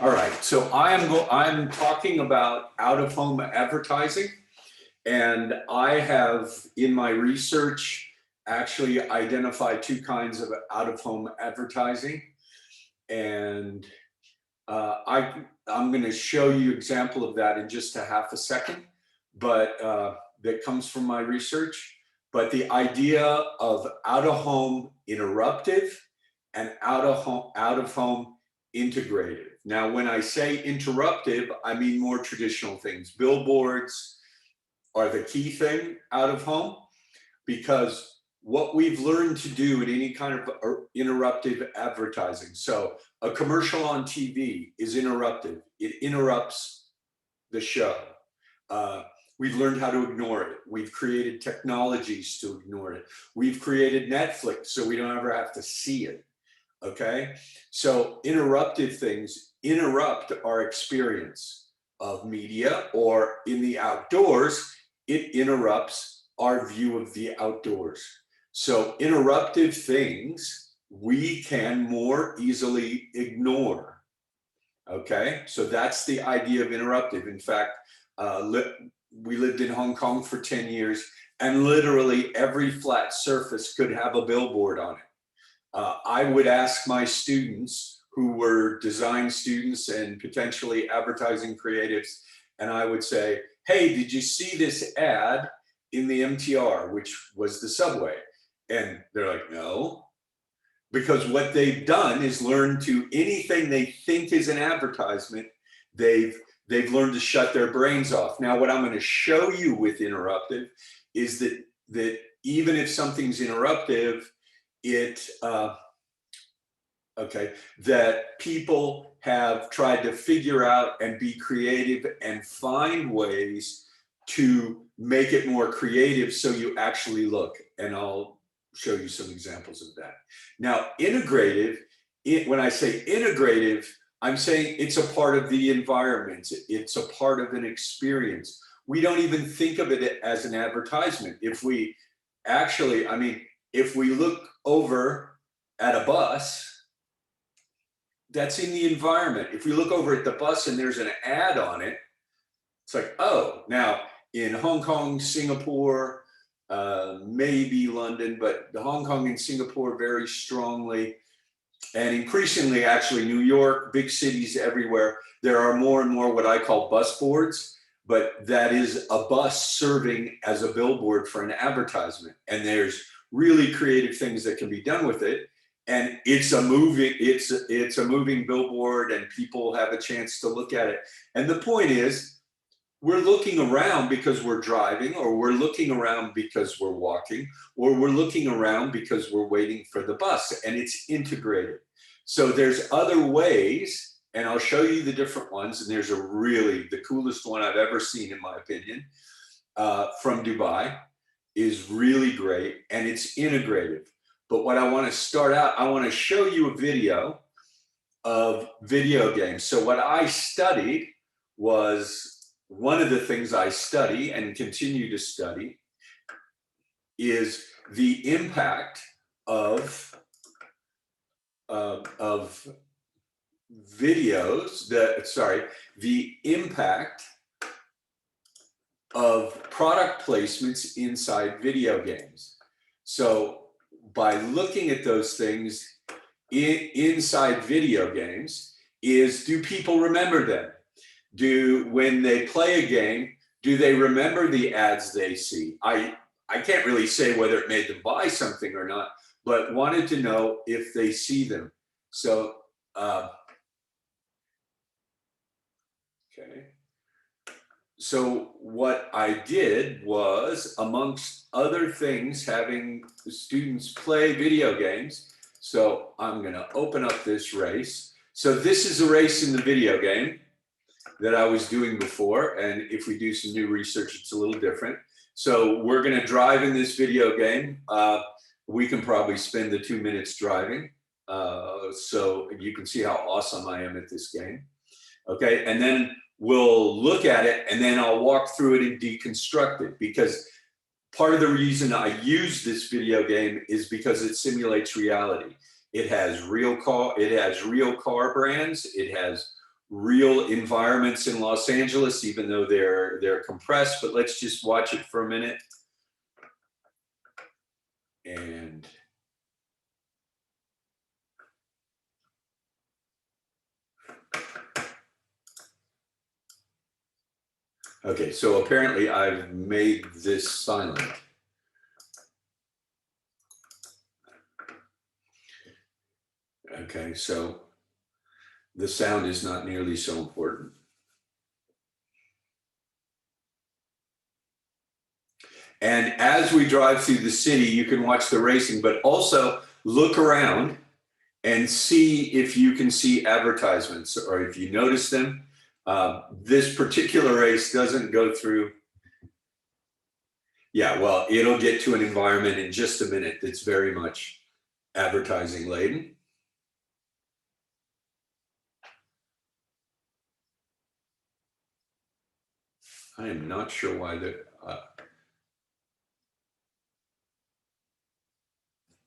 All right, so I'm talking about out-of-home advertising, and I have in my research actually identified two kinds of out-of-home advertising, and I'm going to show you an example of that in just a half a second, but that comes from my research. But the idea of out-of-home interruptive and out-of-home integrative. Now, when I say interruptive, I mean more traditional things. Billboards are the key thing out of home, because what we've learned to do in any kind of interruptive advertising. So a commercial on TV is interruptive. It interrupts the show. We've learned how to ignore it. We've created technologies to ignore it. We've created Netflix so we don't ever have to see it. Okay, so interruptive things interrupt our experience of media, or in the outdoors, it interrupts our view of the outdoors. So interruptive things we can more easily ignore. Okay, so that's the idea of interruptive. In fact, we lived in Hong Kong for 10 years, and literally every flat surface could have a billboard on it. I would ask my students, who were design students and potentially advertising creatives, and I would say, hey, did you see this ad in the MTR, which was the subway? And they're like, no. Because what they've done is learn to anything they think is an advertisement, they've learned to shut their brains off. Now, what I'm going to show you with interruptive is that even if something's interruptive, that people have tried to figure out and be creative and find ways to make it more creative so you actually look. And I'll show you some examples of that. Now, integrative, when I say integrative, I'm saying it's a part of the environment. It's a part of an experience. We don't even think of it as an advertisement. If we actually, if we look over at a bus, that's in the environment. If we look over at the bus and there's an ad on it, it's like, oh, now in Hong Kong, Singapore, maybe London, but the Hong Kong and Singapore very strongly, and increasingly actually New York, big cities everywhere, there are more and more what I call bus boards, but that is a bus serving as a billboard for an advertisement. And there's really creative things that can be done with it. And it's a moving billboard, and people have a chance to look at it. And the point is, we're looking around because we're driving, or we're looking around because we're walking, or we're looking around because we're waiting for the bus, and it's integrated. So there's other ways, and I'll show you the different ones. And there's the coolest one I've ever seen, in my opinion, from Dubai, is really great, and it's integrative. But what I want to start out, I want to show you a video of video games. So what I studied was, one of the things I study and continue to study is the impact of videos, the impact of product placements inside video games. So by looking at those things inside video games, do people remember them? When they play a game, do they remember the ads they see? I can't really say whether it made them buy something or not, but wanted to know if they see them. So, okay. So what I did was, amongst other things, having the students play video games. So I'm going to open up this race. So this is a race in the video game that I was doing before. And if we do some new research, it's a little different. So we're going to drive in this video game. We can probably spend the 2 minutes driving. So you can see how awesome I am at this game. Okay, and then we'll look at it, and then I'll walk through it and deconstruct it, because part of the reason I use this video game is because it simulates reality. It has real car brands, it has real environments in Los Angeles, even though they're compressed, but let's just watch it for a minute. And okay, so apparently I've made this silent. Okay, so the sound is not nearly so important. And as we drive through the city, you can watch the racing, but also look around and see if you can see advertisements or if you notice them. This particular race doesn't go through. Yeah, well, it'll get to an environment in just a minute that's very much advertising laden. I am not sure why the.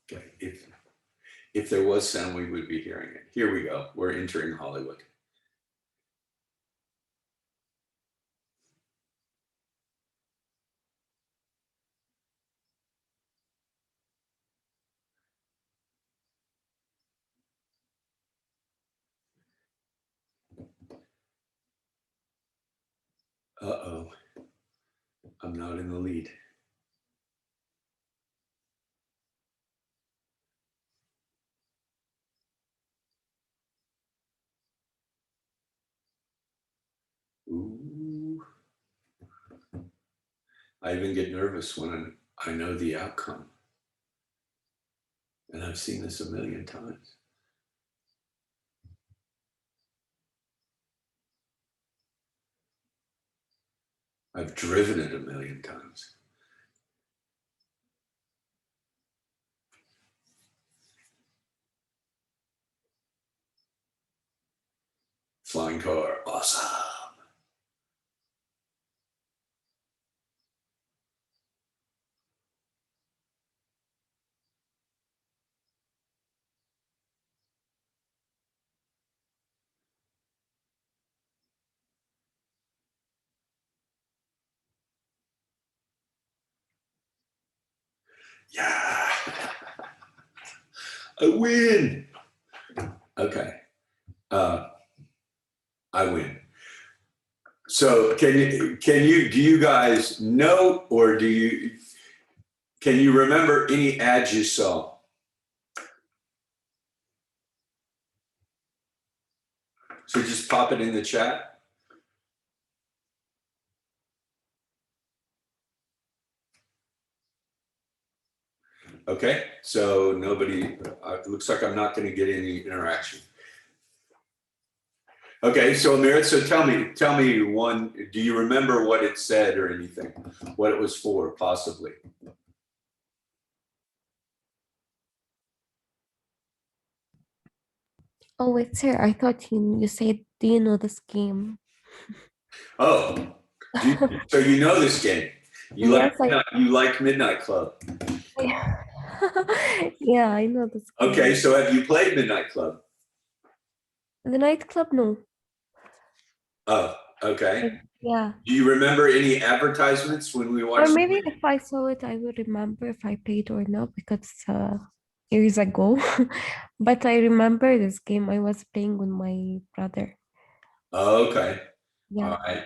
Okay, if there was sound, we would be hearing it. Here we go. We're entering Hollywood. Uh-oh, I'm not in the lead. Ooh. I even get nervous when I know the outcome. And I've seen this a million times. I've driven it a million times. Flying car, awesome. Yeah, I win. Okay, I win. So do you guys know, or can you remember any ads you saw? So just pop it in the chat. Okay, so nobody, it looks like I'm not going to get any interaction. Okay, so Amir, so tell me one, do you remember what it said or anything? What it was for, possibly? Oh, wait, sir, I thought you said, do you know this game? Oh, so you know this game. Yes, You like Midnight Club. yeah, I know this game. Okay, so have you played Midnight Club? The nightclub, no. Oh, okay. Yeah. Do you remember any advertisements when we Or watched? maybe if I saw it, I would remember if I played or not because years ago. But I remember this game I was playing with my brother. Okay. Yeah. All right.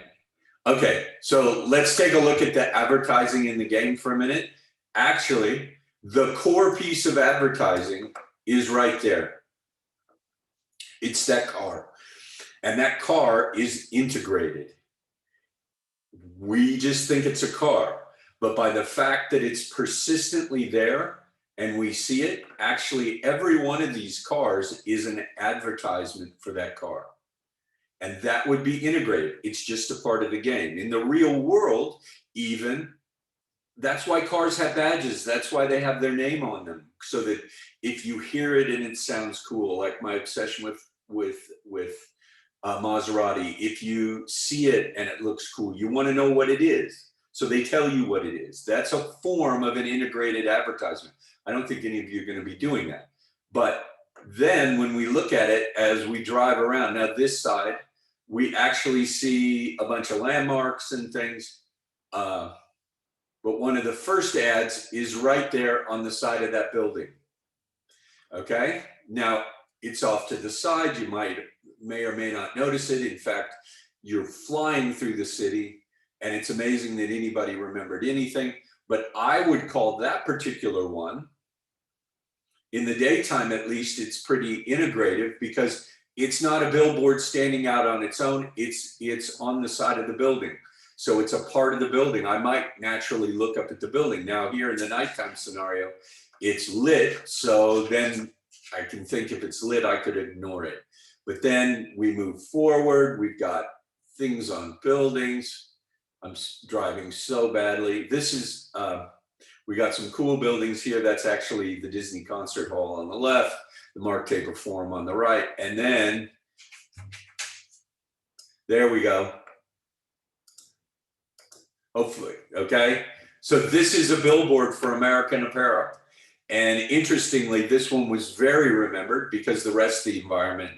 Okay, so let's take a look at the advertising in the game for a minute. Actually, the core piece of advertising is right there. It's that car. And that car is integrated. We just think it's a car, but by the fact that it's persistently there and we see it, actually every one of these cars is an advertisement for that car. And that would be integrated. It's just a part of the game. In the real world, even, that's why cars have badges. That's why they have their name on them. So that if you hear it and it sounds cool, like my obsession with Maserati, if you see it and it looks cool, you want to know what it is. So they tell you what it is. That's a form of an integrated advertisement. I don't think any of you are going to be doing that. But then when we look at it as we drive around, now this side, we actually see a bunch of landmarks and things. But one of the first ads is right there on the side of that building. Okay, now it's off to the side. You may or may not notice it. In fact, you're flying through the city, and it's amazing that anybody remembered anything. But I would call that particular one, in the daytime at least, it's pretty integrative because it's not a billboard standing out on its own. It's on the side of the building. So it's a part of the building. I might naturally look up at the building. Now here in the nighttime scenario, it's lit. So then I can think if it's lit, I could ignore it. But then we move forward. We've got things on buildings. I'm driving so badly. This is, we got some cool buildings here. That's actually the Disney Concert Hall on the left, the Mark Taper Forum on the right. And then, there we go. Hopefully, okay? So this is a billboard for American Apparel. And interestingly, this one was very remembered because the rest of the environment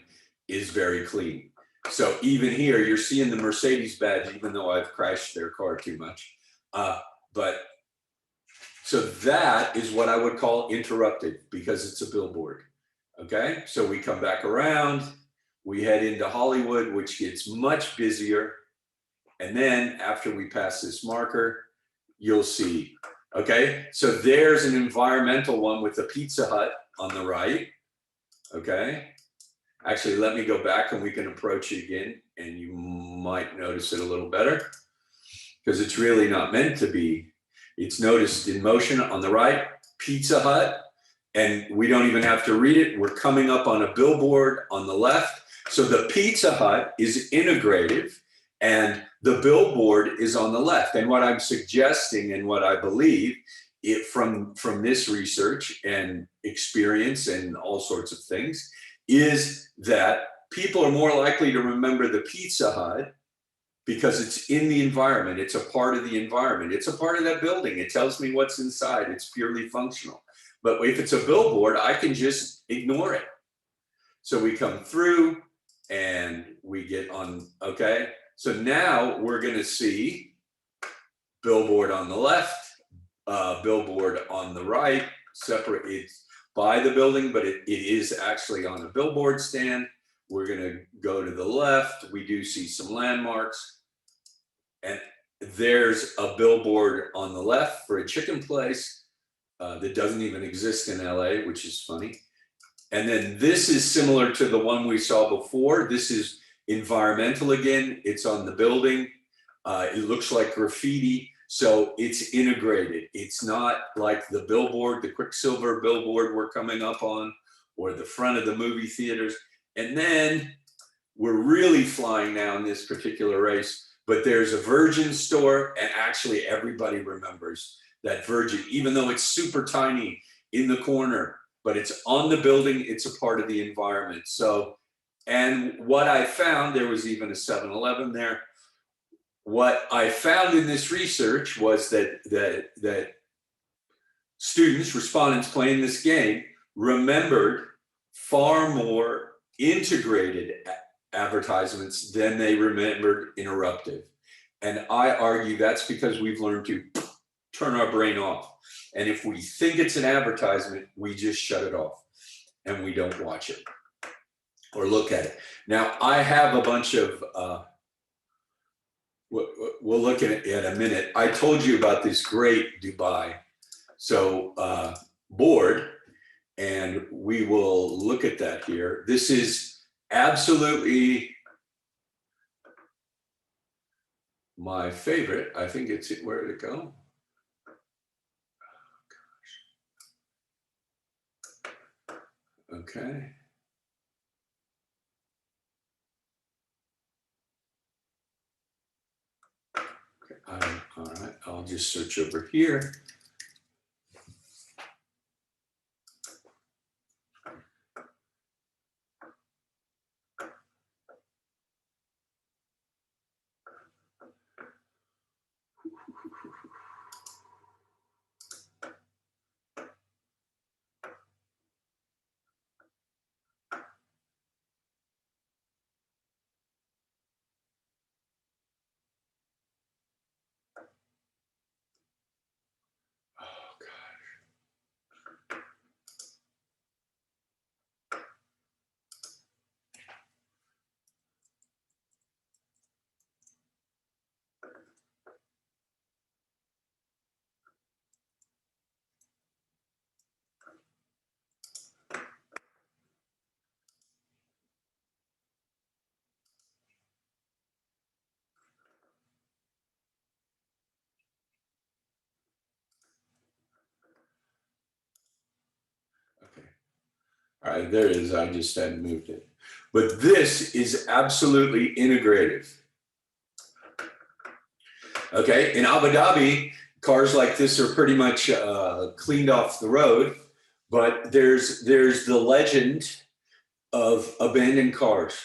is very clean. So even here, you're seeing the Mercedes badge, even though I've crashed their car too much. So that is what I would call interruptive because it's a billboard, okay? So we come back around, we head into Hollywood, which gets much busier. And then after we pass this marker, you'll see, okay? So there's an environmental one with the Pizza Hut on the right, okay? Actually, let me go back and we can approach it again and you might notice it a little better because it's really not meant to be. It's noticed in motion on the right, Pizza Hut, and we don't even have to read it. We're coming up on a billboard on the left. So the Pizza Hut is integrative and the billboard is on the left. And what I'm suggesting and what I believe from this research and experience and all sorts of things is that people are more likely to remember the Pizza Hut because it's in the environment. It's a part of the environment. It's a part of that building. It tells me what's inside. It's purely functional. But if it's a billboard, I can just ignore it. So we come through and we get on, okay? So now we're gonna see billboard on the left, billboard on the right, separate, it's by the building, but it is actually on a billboard stand. We're gonna go to the left. We do see some landmarks. And there's a billboard on the left for a chicken place that doesn't even exist in LA, which is funny. And then this is similar to the one we saw before. This is environmental again. It's on the building. It looks like graffiti. So it's integrated. It's not like the billboard, the Quicksilver billboard we're coming up on, or the front of the movie theaters. And then we're really flying now in this particular race, but there's a Virgin store, and actually everybody remembers that Virgin, even though it's super tiny in the corner, but it's on the building, it's a part of the environment. So, and what I found, there was even a 7-Eleven there. What I found in this research was that students, respondents playing this game, remembered far more integrated advertisements than they remembered interruptive. And I argue that's because we've learned to turn our brain off. And if we think it's an advertisement, we just shut it off and we don't watch it or look at it. Now, I have a bunch of, we'll look at it in a minute. I told you about this great Dubai board, and we will look at that here. This is absolutely my favorite. I think it's, where did it go? Okay. All right, I'll just search over here. All right, there it is. I just hadn't moved it. But this is absolutely integrative. Okay, in Abu Dhabi, cars like this are pretty much cleaned off the road, but there's the legend of abandoned cars.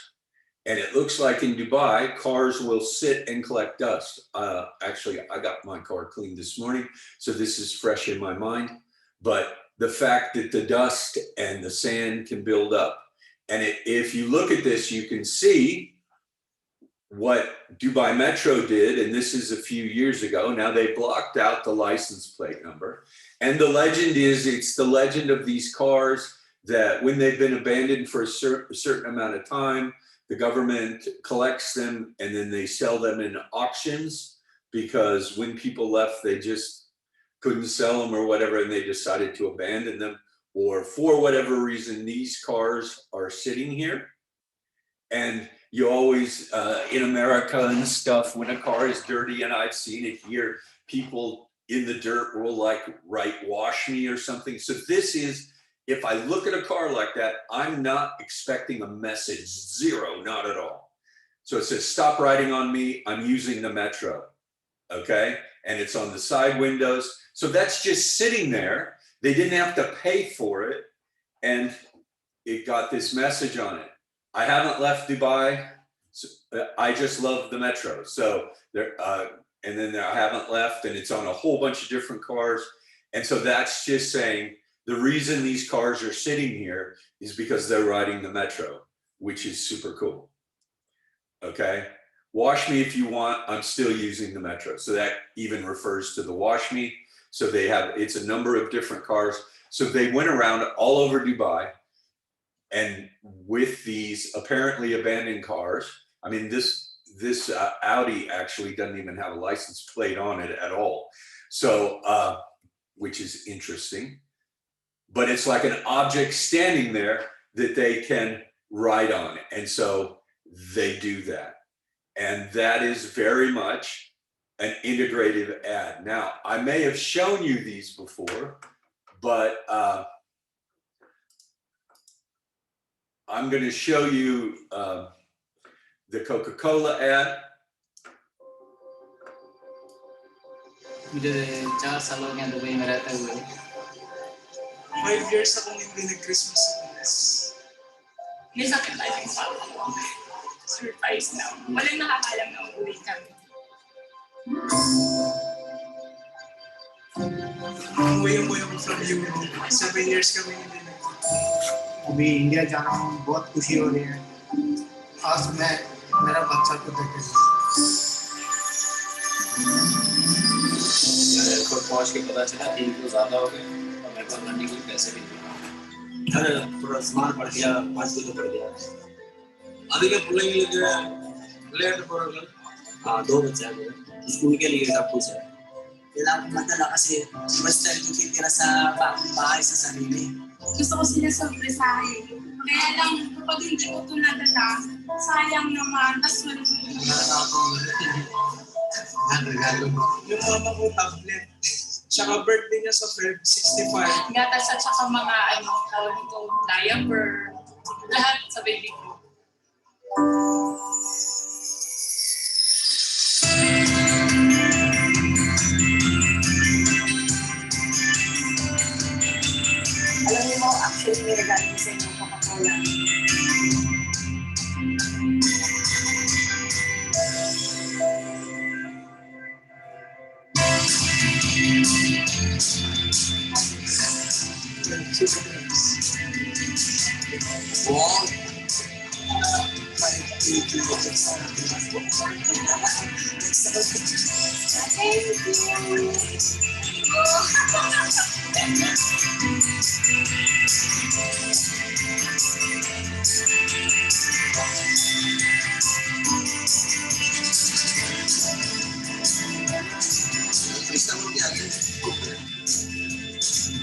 And it looks like in Dubai, cars will sit and collect dust. Actually, I got my car cleaned this morning, so this is fresh in my mind. But the fact that the dust and the sand can build up. And if you look at this, you can see what Dubai Metro did, and this is a few years ago. Now they blocked out the license plate number. And the legend is, it's the legend of these cars that when they've been abandoned for a certain amount of time, the government collects them and then they sell them in auctions, because when people left, they just couldn't sell them or whatever, and they decided to abandon them. Or for whatever reason, these cars are sitting here. And you always, in America and stuff, when a car is dirty, and I've seen it here, people in the dirt will like write "wash me" or something. So this is, if I look at a car like that, I'm not expecting a message, zero, not at all. So it says, stop riding on me, I'm using the Metro, okay? And it's on the side windows. So that's just sitting there. They didn't have to pay for it. And it got this message on it. I haven't left Dubai. So I just love the Metro. So there, and then I haven't left, and it's on a whole bunch of different cars. And so that's just saying the reason these cars are sitting here is because they're riding the Metro, which is super cool. Okay. Wash me if you want. I'm still using the Metro. So that even refers to the wash me. So they have, it's a number of different cars. So they went around all over Dubai, and with these apparently abandoned cars. I mean, this Audi actually doesn't even have a license plate on it at all. So, which is interesting, but it's like an object standing there that they can ride on. And so they do that. And that is very much an integrative ad. Now, I may have shown you these before, but I'm going to show you the Coca-Cola ad. Tsaka sa loob nga Dubai Marata uwi. 5 years akong hindi nag-Christmas sa Pinas. May sakit tayo ng papa ko. Surprise na. Walang nakakalam na uuwi kami. Umuwi ako from Europe. 7 years kami hindi nag-Christmas. अभी India जा रहा हूँ, बहुत खुशी हो रही है। आज मैं मेरा बच्चा को देखे एयरपोर्ट पहुंच के पता चला 3 किलो ज़्यादा हो गए और मेरे पास लड़ने के लिए पैसे नहीं थे। अरे थोड़ा सामान बढ़ गया, 5 किलो बढ़ गया। अधिक பிள்ளைங்களுக்கு விளையாட்டு பொருட்கள் 2 बच्चे हैं मेरे, स्कूल के लिए सब कुछ है। kailangan madala kasi basta titira sa bahay sa sarili. Gusto ko sila surpresahin. Kaya lang, kapag hindi ko ito nadala, sayang naman. Tapos Yung mama ko tablet. Tsaka birthday niya sa Feb, 65. gatas at saka mga tawag nito, diaper. Lahat sa baby ko. Alam niyo mo, actually may regalo sa inyo Coca-Cola. Wow!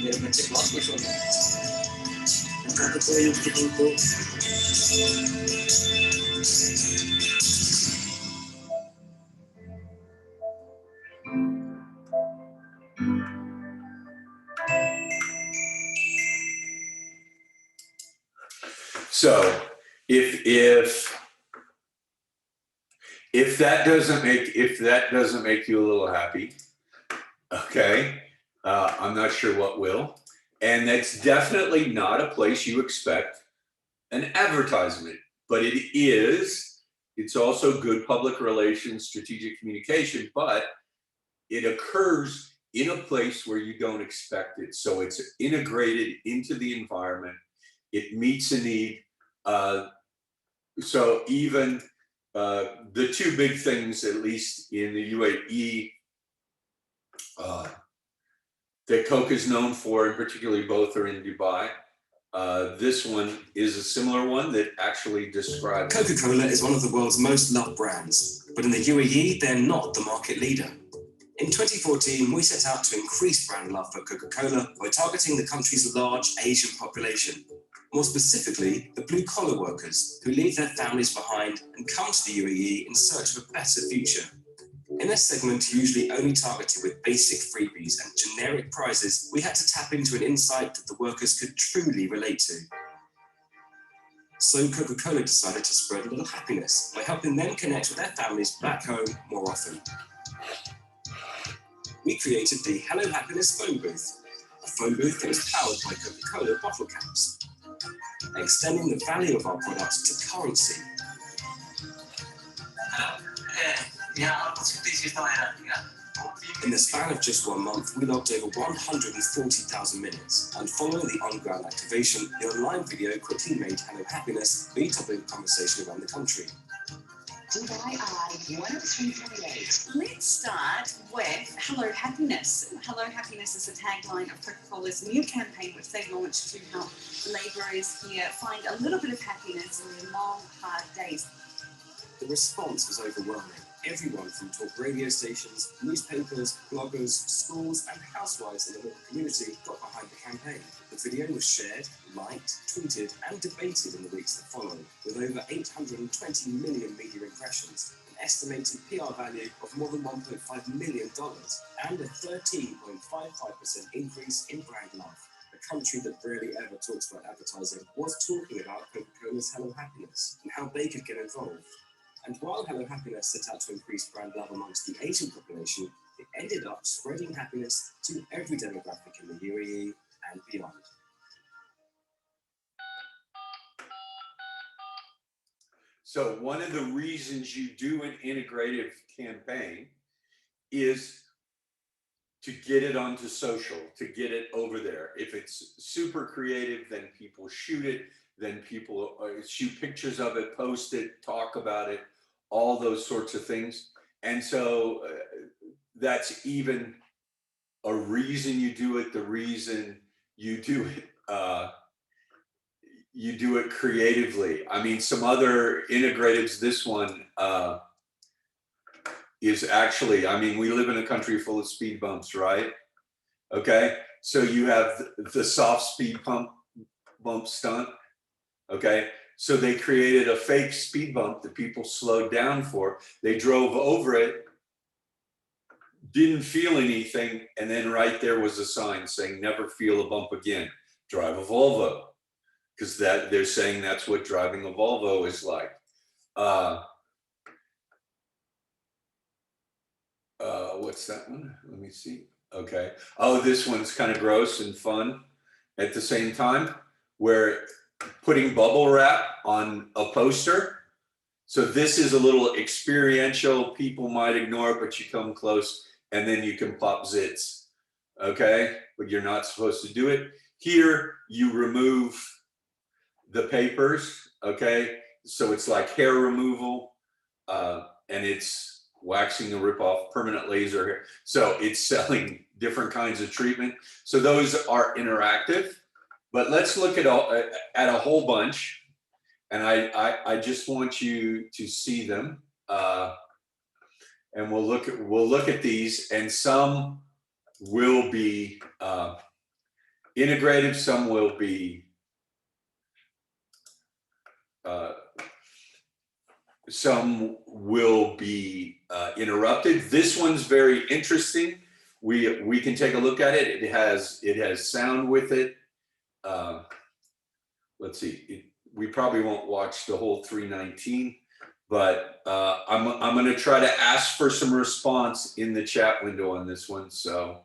मेरे बच्चे बहुत खुश हो गए। Nakakatuwa yung tingin ko. So if that doesn't make you a little happy, okay, I'm not sure what will. And that's definitely not a place you expect an advertisement, but it's also good public relations, strategic communication, but it occurs in a place where you don't expect it. So it's integrated into the environment. It meets a need. So even the two big things, at least in the UAE, that Coke is known for, and particularly both are in Dubai. This one is a similar one that actually describes. Coca-Cola is one of the world's most loved brands, but in the UAE, they're not the market leader. In 2014, we set out to increase brand love for Coca-Cola by targeting the country's large Asian population. More specifically, the blue-collar workers who leave their families behind and come to the UAE in search of a better future. In a segment usually only targeted with basic freebies and generic prizes, we had to tap into an insight that the workers could truly relate to. So Coca-Cola decided to spread a little happiness by helping them connect with their families back home more often. We created the Hello Happiness phone booth, a phone booth that was powered by Coca-Cola bottle caps, extending the value of our products to currency. In the span of just 1 month, we logged over 140,000 minutes, and following the on-ground activation, the online video quickly made Hello Happiness the topic of conversation around the country. Dubai I 103.8. Let's start with Hello Happiness. Hello Happiness is the tagline of Coca-Cola's new campaign, which they launched to help labourers here find a little bit of happiness in their long, hard days. The response was overwhelming. Everyone from talk radio stations, newspapers, bloggers, schools, and housewives in the local community got behind the campaign. The video was shared, liked, tweeted, and debated in the weeks that followed, with over 820 million media impressions, an estimated PR value of more than $1.5 million, and a 13.55% increase in brand love. A country that rarely ever talks about advertising was talking about Coca-Cola's Hello Happiness and how they could get involved. And while Hello Happiness set out to increase brand love amongst the Asian population, it ended up spreading happiness to every demographic in the UAE and beyond. So one of the reasons you do an integrative campaign is to get it onto social, to get it over there. If it's super creative, then people shoot it, then people shoot pictures of it, post it, talk about it, all those sorts of things. And so that's even a reason you do it, the reason you do it creatively. I mean, some other integratives, this one is actually, I mean, we live in a country full of speed bumps, right? Okay, so you have the soft speed bump stunt, okay? So they created a fake speed bump that people slowed down for. They drove over it, didn't feel anything, and then right there was a sign saying, never feel a bump again, drive a Volvo. Because that they're saying that's what driving a Volvo is like. What's that one? Let me see. Okay. Oh, this one's kind of gross and fun at the same time, where putting bubble wrap on a poster. So this is a little experiential. People might ignore it, but you come close and then you can pop zits. Okay, but you're not supposed to do it. Here, you remove the papers, okay? So it's like hair removal, and it's waxing the rip off, permanent laser hair. So it's selling different kinds of treatment. So those are interactive, but let's look at a whole bunch. And I just want you to see them. And we'll look at these, and some will be integrative, some will be interrupted. This one's very interesting. We can take a look at it. It has sound with it. Let's see. we probably won't watch the whole 319, but I'm going to try to ask for some response in the chat window on this one. So.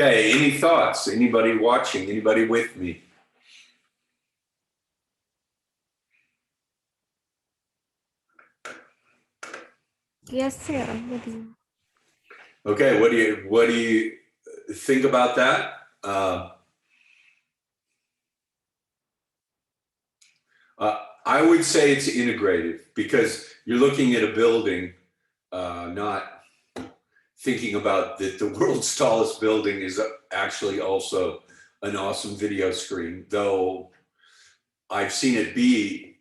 Okay, any thoughts? Anybody watching? Anybody with me? Yes, sir. I'm with you. Okay, what do you think about that? I would say it's integrative because you're looking at a building, not thinking about that the world's tallest building is actually also an awesome video screen, though I've seen it be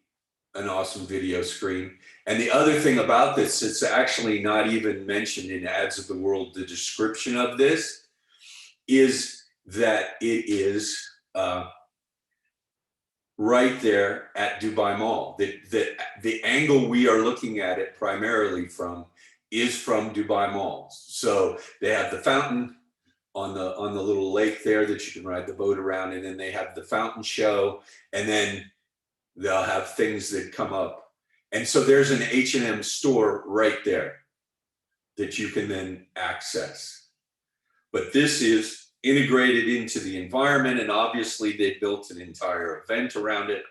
an awesome video screen. And the other thing about this, it's actually not even mentioned in Ads of the World, the description of this, is that it is right there at Dubai Mall. The angle we are looking at it primarily from is from Dubai Mall. So they have the fountain on the little lake there that you can ride the boat around, and then they have the fountain show, and then they'll have things that come up. And so there's an H&M store right there that you can then access. But this is integrated into the environment, and obviously they built an entire event around it.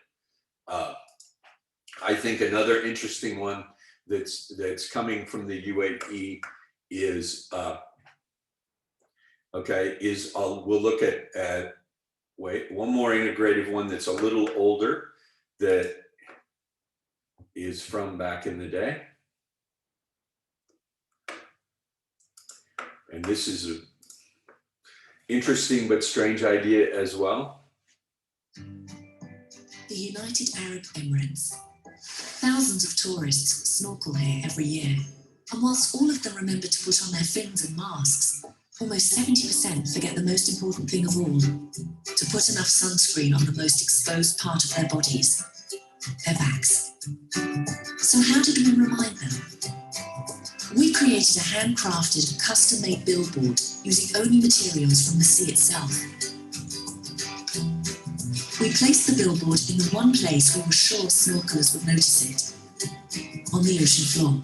I think another interesting one that's coming from the UAE is we'll look at one more integrative one that's a little older that is from back in the day. And this is an interesting but strange idea as well. The United Arab Emirates. Thousands of tourists snorkel here every year. And whilst all of them remember to put on their fins and masks, almost 70% forget the most important thing of all, to put enough sunscreen on the most exposed part of their bodies, their backs. So how did we remind them? We created a handcrafted, custom-made billboard using only materials from the sea itself. We placed the billboard in the one place where we're sure snorkelers would notice it, on the ocean floor.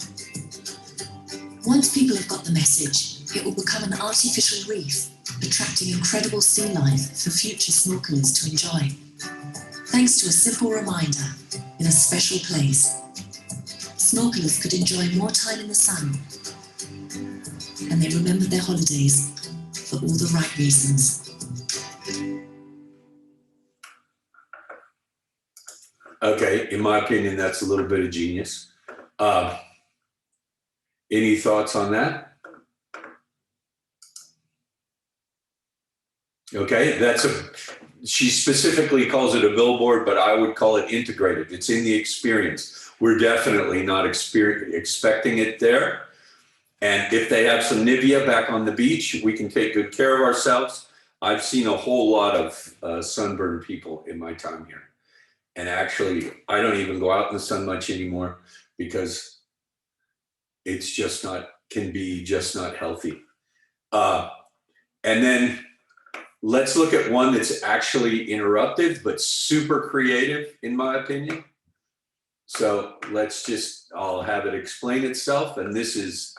Once people have got the message, it will become an artificial reef, attracting incredible sea life for future snorkelers to enjoy. Thanks to a simple reminder in a special place. snorkelers could enjoy more time in the sun. And they remembered their holidays for all the right reasons. Okay, in my opinion, that's a little bit of genius. Any thoughts on that? Okay, she specifically calls it a billboard, but I would call it integrative. It's in the experience. We're definitely not expecting it there. And if they have some Nivea back on the beach, we can take good care of ourselves. I've seen a whole lot of sunburned people in my time here. And actually, I don't even go out in the sun much anymore because it's just not, can be just not healthy. And then let's look at one that's actually interruptive, but super creative, in my opinion. So I'll have it explain itself. And this is,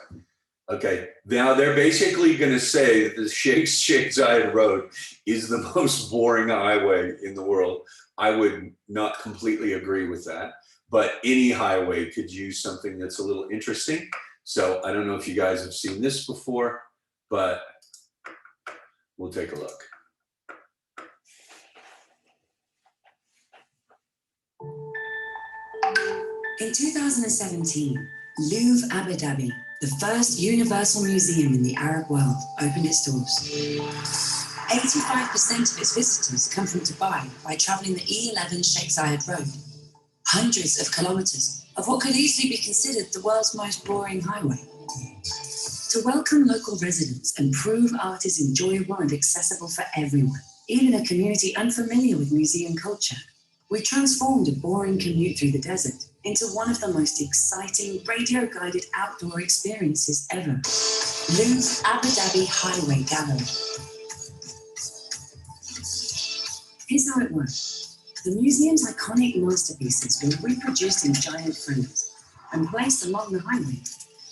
okay, now they're basically going to say that the Shakeside Road is the most boring highway in the world. I would not completely agree with that, but any highway could use something that's a little interesting. So I don't know if you guys have seen this before, but we'll take a look. In 2017, Louvre Abu Dhabi, the first universal museum in the Arab world, opened its doors. 85% of its visitors come from Dubai by travelling the E11 Sheikh Zayed Road, hundreds of kilometres of what could easily be considered the world's most boring highway. To welcome local residents and prove art is enjoyable and accessible for everyone, even a community unfamiliar with museum culture, we transformed a boring commute through the desert into one of the most exciting radio-guided outdoor experiences ever. Louvre Abu Dhabi Highway Gallery. Here's how it works. The museum's iconic masterpieces were reproduced in giant frames and placed along the highway,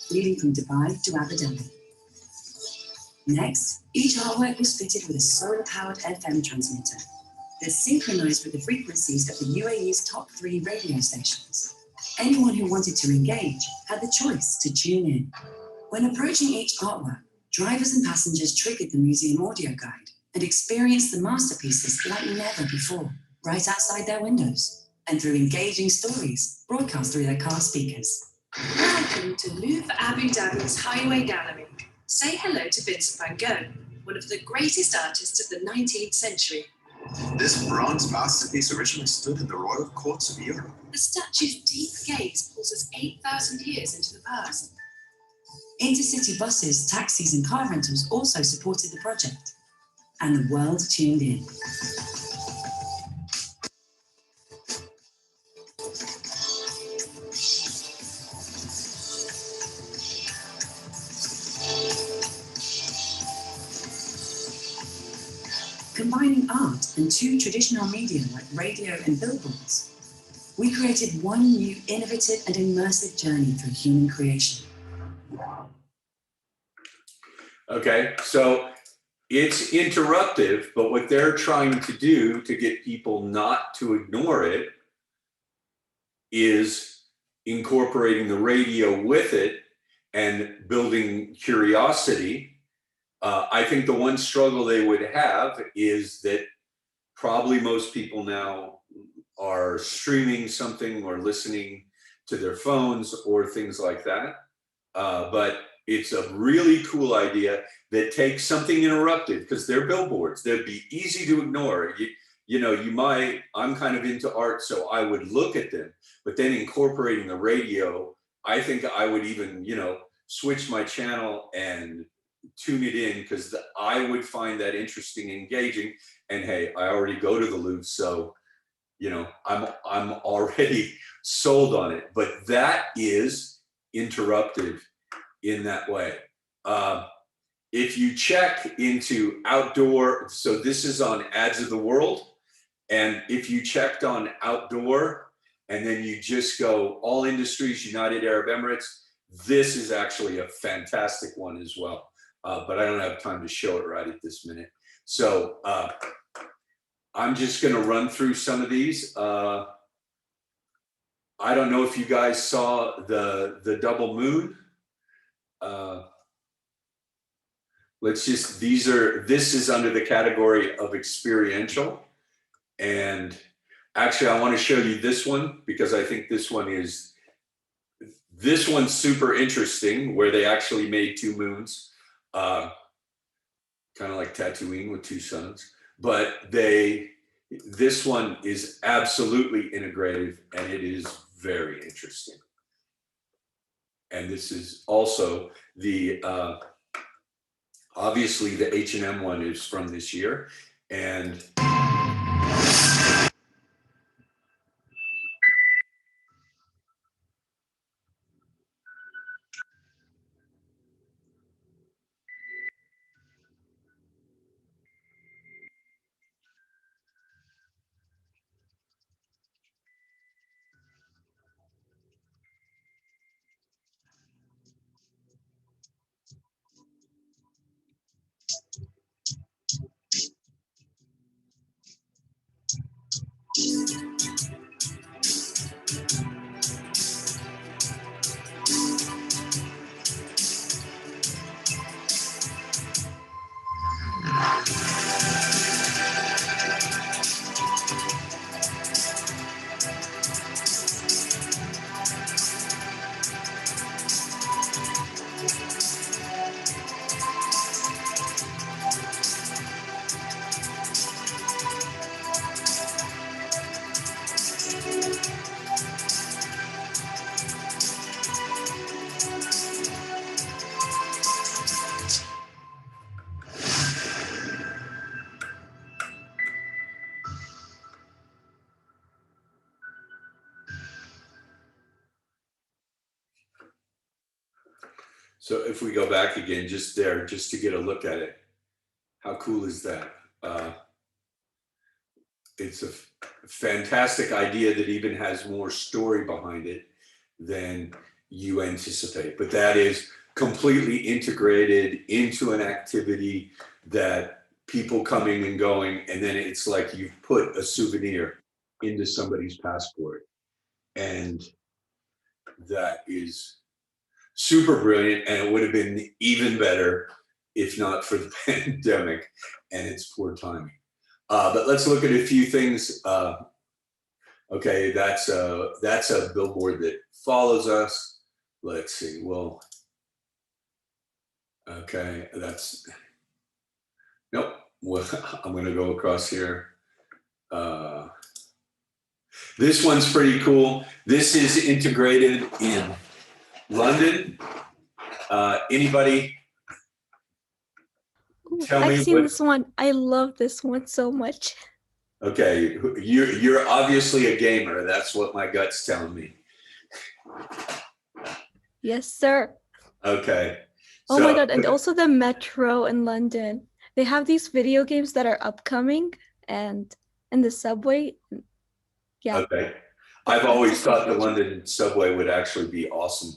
leading from Dubai to Abu Dhabi. Next, each artwork was fitted with a solar-powered FM transmitter that synchronized with the frequencies of the UAE's top 3 radio stations. Anyone who wanted to engage had the choice to tune in. When approaching each artwork, drivers and passengers triggered the museum audio guide and experienced the masterpieces like never before, right outside their windows, and through engaging stories broadcast through their car speakers. Welcome to Louvre Abu Dhabi's Highway Gallery. Say hello to Vincent van Gogh, one of the greatest artists of the 19th century. This bronze masterpiece originally stood in the royal courts of Europe. The statue's deep gaze pulls us 8,000 years into the past. Intercity buses, taxis and car rentals also supported the project, and the world tuned in. Combining art and 2 traditional media like radio and billboards, we created one new innovative and immersive journey through human creation. Okay, so it's interruptive, but what they're trying to do to get people not to ignore it is incorporating the radio with it and building curiosity. I think the one struggle they would have is that probably most people now are streaming something or listening to their phones or things like that. But it's a really cool idea that takes something interruptive, because they're billboards. They'd be easy to ignore. I'm kind of into art, so I would look at them, but then incorporating the radio, I think I would even, switch my channel and tune it in, because I would find that interesting, engaging. And hey, I already go to the Louvre, so I'm already sold on it. But that is interruptive in that way. If you check into outdoor, so this is on Ads of the World, and if you checked on outdoor and then you just go all industries, United Arab Emirates, this is actually a fantastic one as well. But I don't have time to show it right at this minute. So I'm just going to run through some of these. I don't know if you guys saw the double moon. This is under the category of experiential. And actually, I want to show you this one because I think this one's super interesting, where they actually made two moons, kind of like Tatooine with two suns. But this one is absolutely integrative, and it is very interesting. And this is also obviously the H&M one is from this year, and so if we go back again, just to get a look at it, how cool is that? It's a fantastic idea that even has more story behind it than you anticipate. But that is completely integrated into an activity that people coming and going, and then it's like you've put a souvenir into somebody's passport. And that is super brilliant, and it would have been even better if not for the pandemic and its poor timing. But let's look at a few things. Okay, that's a billboard that follows us. Let's see. Well, okay, nope. Well, I'm going to go across here. This one's pretty cool. This is integrated in London. Anybody? I've seen this one. I love this one so much. Okay, you're obviously a gamer. That's what my gut's telling me. Yes, sir. Okay. Oh my God, and also the metro in London. They have these video games that are upcoming, and in the subway. Yeah. Okay. I've always thought the London subway would actually be awesome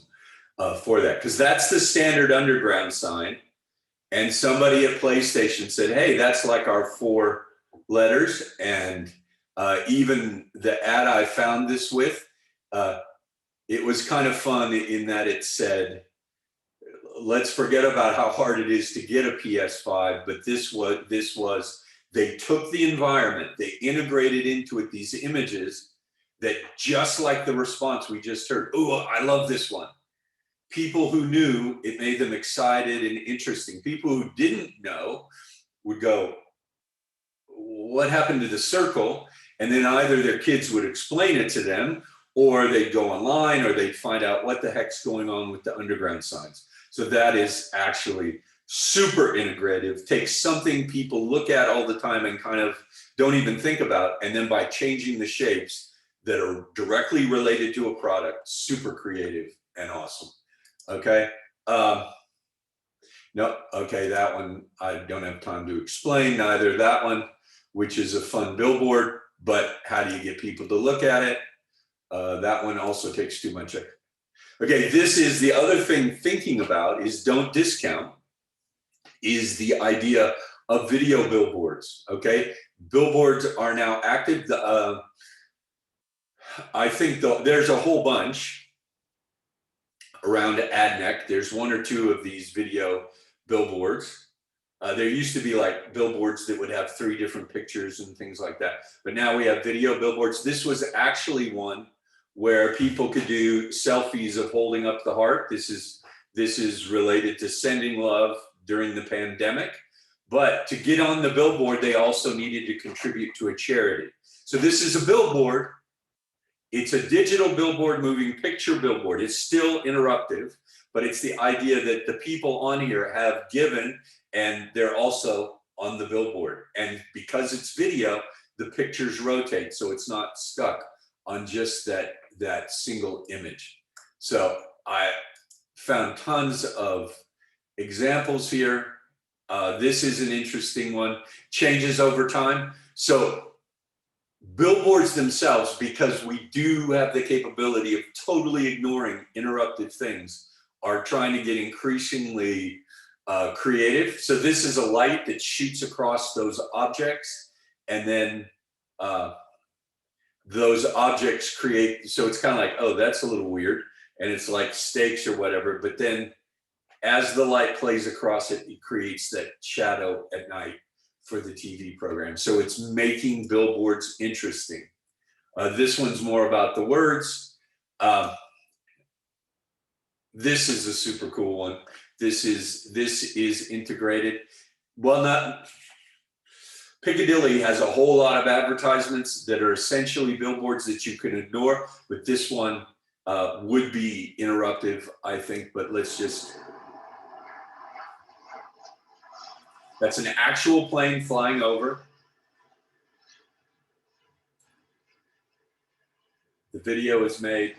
for that, because that's the standard underground sign. And somebody at PlayStation said, hey, that's like our 4 letters. And even the ad I found this with, it was kind of fun in that it said, let's forget about how hard it is to get a PS5, but this was, they took the environment, they integrated into it these images that, just like the response we just heard, oh, I love this one. People who knew, it made them excited and interesting. People who didn't know would go, what happened to the circle? And then either their kids would explain it to them, or they'd go online, or they'd find out what the heck's going on with the underground signs. So that is actually super integrative. Takes something people look at all the time and kind of don't even think about, and then by changing the shapes that are directly related to a product, super creative and awesome. Okay. No, okay, that one I don't have time to explain. Neither that one, which is a fun billboard, but how do you get people to look at it? That one also takes too much. Okay, this is the other thing thinking about is don't discount, is the idea of video billboards. Okay, billboards are now active. I think there's a whole bunch around AdNec. There's one or two of these video billboards. There used to be like billboards that would have 3 different pictures and things like that. But now we have video billboards. This was actually one where people could do selfies of holding up the heart. This is related to sending love during the pandemic. But to get on the billboard, they also needed to contribute to a charity. So this is a billboard. It's a digital billboard, moving picture billboard. It's still interruptive, but it's the idea that the people on here have given and they're also on the billboard. And because it's video, the pictures rotate, so it's not stuck on just that single image. So I found tons of examples here. This is an interesting one. Changes over time. So billboards themselves, because we do have the capability of totally ignoring interruptive things, are trying to get increasingly creative. So this is a light that shoots across those objects, and then those objects create, so it's kind of like, oh, that's a little weird, and it's like stakes or whatever, but then as the light plays across it, it creates that shadow at night for the TV program. So it's making billboards interesting. This one's more about the words. This is a super cool one. This is integrated. Well, not Piccadilly has a whole lot of advertisements that are essentially billboards that you can ignore, but this one would be interruptive, I think. But let's just. That's an actual plane flying over. The video is made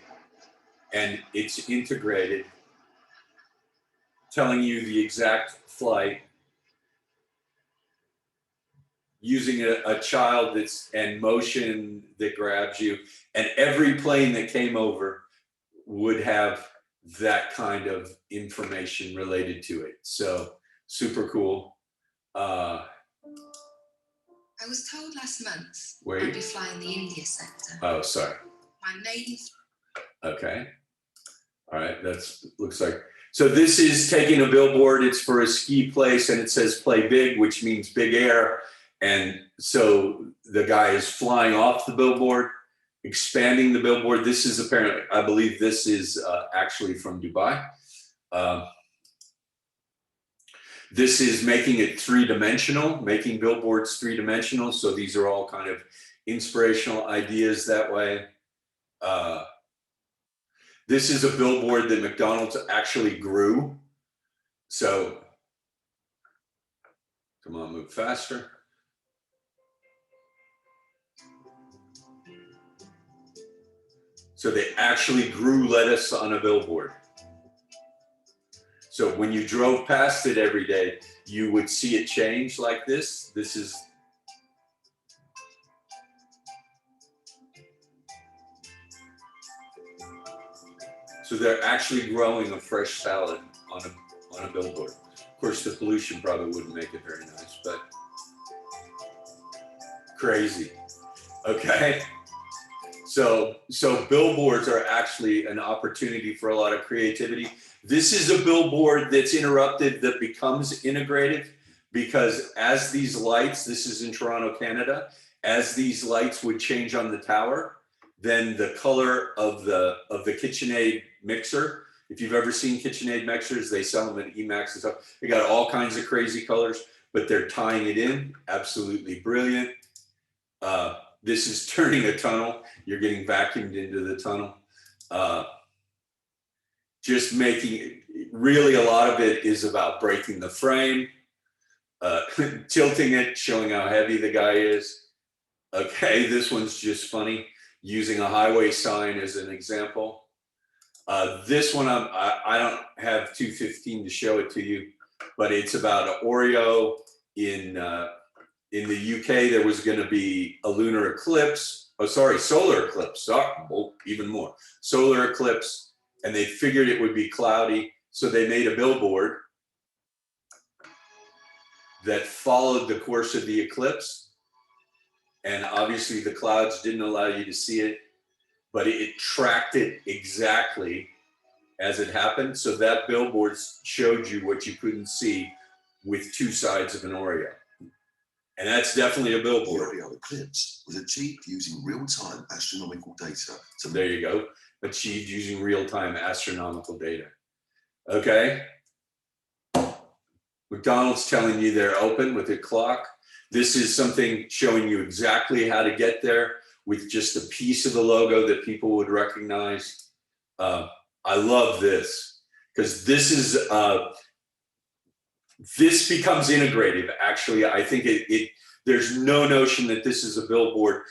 and it's integrated, telling you the exact flight, using a child and motion that grabs you. And every plane that came over would have that kind of information related to it. So super cool. I was told last month I'd be flying the India sector. Oh, sorry. My maiden. Okay. All right. Looks like. So this is taking a billboard. It's for a ski place, and it says "Play Big," which means big air. And so the guy is flying off the billboard, expanding the billboard. This is apparently, I believe, this is actually from Dubai. This is making it 3-dimensional, making billboards 3-dimensional. So these are all kind of inspirational ideas that way. This is a billboard that McDonald's actually grew. So, come on, move faster. So they actually grew lettuce on a billboard. So when you drove past it every day, you would see it change like this. This is. So they're actually growing a fresh salad on a billboard. Of course, the pollution probably wouldn't make it very nice, but crazy. Okay. So billboards are actually an opportunity for a lot of creativity. This is a billboard that's interrupted that becomes integrative, because as these lights, this is in Toronto, Canada, as these lights would change on the tower, then the color of the KitchenAid mixer, if you've ever seen KitchenAid mixers, they sell them at Emacs and stuff. They got all kinds of crazy colors, but they're tying it in. Absolutely brilliant. This is turning a tunnel. You're getting vacuumed into the tunnel. Just making, really a lot of it is about breaking the frame, tilting it, showing how heavy the guy is. Okay, this one's just funny, using a highway sign as an example. This one, I don't have 215 to show it to you, but it's about an Oreo in the UK. There was going to be a lunar eclipse. Oh, sorry, solar eclipse. Oh, even more. Solar eclipse. And they figured it would be cloudy. So they made a billboard that followed the course of the eclipse. And obviously the clouds didn't allow you to see it. but it tracked it exactly as it happened. So that billboard showed you what you couldn't see with two sides of an Oreo. And that's definitely a billboard. The Oreo eclipse was achieved using real-time astronomical data. So there you go. Achieved using real-time astronomical data. Okay. McDonald's telling you they're open with a clock. This is something showing you exactly how to get there with just a piece of the logo that people would recognize. I love this because this is this becomes integrative. Actually, I think there's no notion that this is a billboard.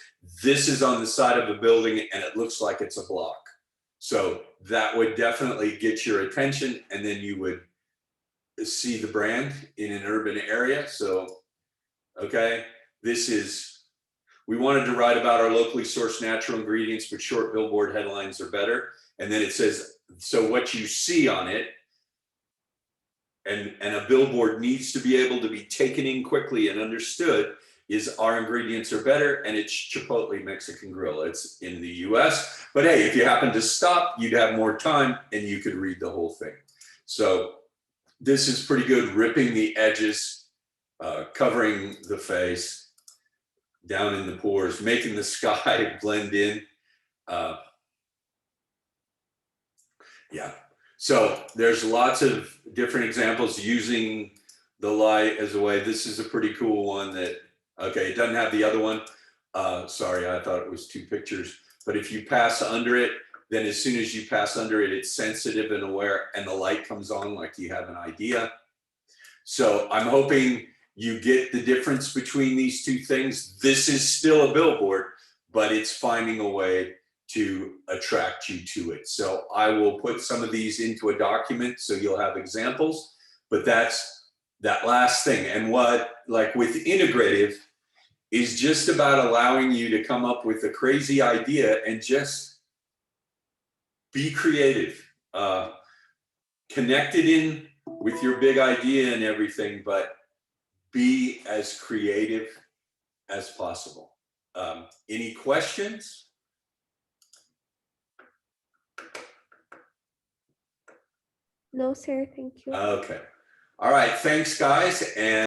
This is on the side of a building and it looks like it's a block. So that would definitely get your attention, and then you would see the brand in an urban area. So, okay, we wanted to write about our locally sourced natural ingredients, but short billboard headlines are better. And then it says, so what you see on it, and a billboard needs to be able to be taken in quickly and understood, is our ingredients are better, and it's Chipotle Mexican Grill. It's in the US, but hey, if you happen to stop, you'd have more time and you could read the whole thing. So this is pretty good, ripping the edges, covering the face, down in the pores, making the sky blend in. Yeah, so there's lots of different examples using the light as a way. This is a pretty cool one that, okay, it doesn't have the other one. Sorry, I thought it was two pictures. But if you pass under it, then as soon as you pass under it, it's sensitive and aware, and the light comes on like you have an idea. So I'm hoping you get the difference between these two things. This is still a billboard, but it's finding a way to attract you to it. So I will put some of these into a document so you'll have examples, but that's that last thing. And what, like with integrative, is just about allowing you to come up with a crazy idea and just be creative. Connect it in with your big idea and everything, but be as creative as possible. Any questions? No, sir, thank you. Okay. All right, thanks guys. And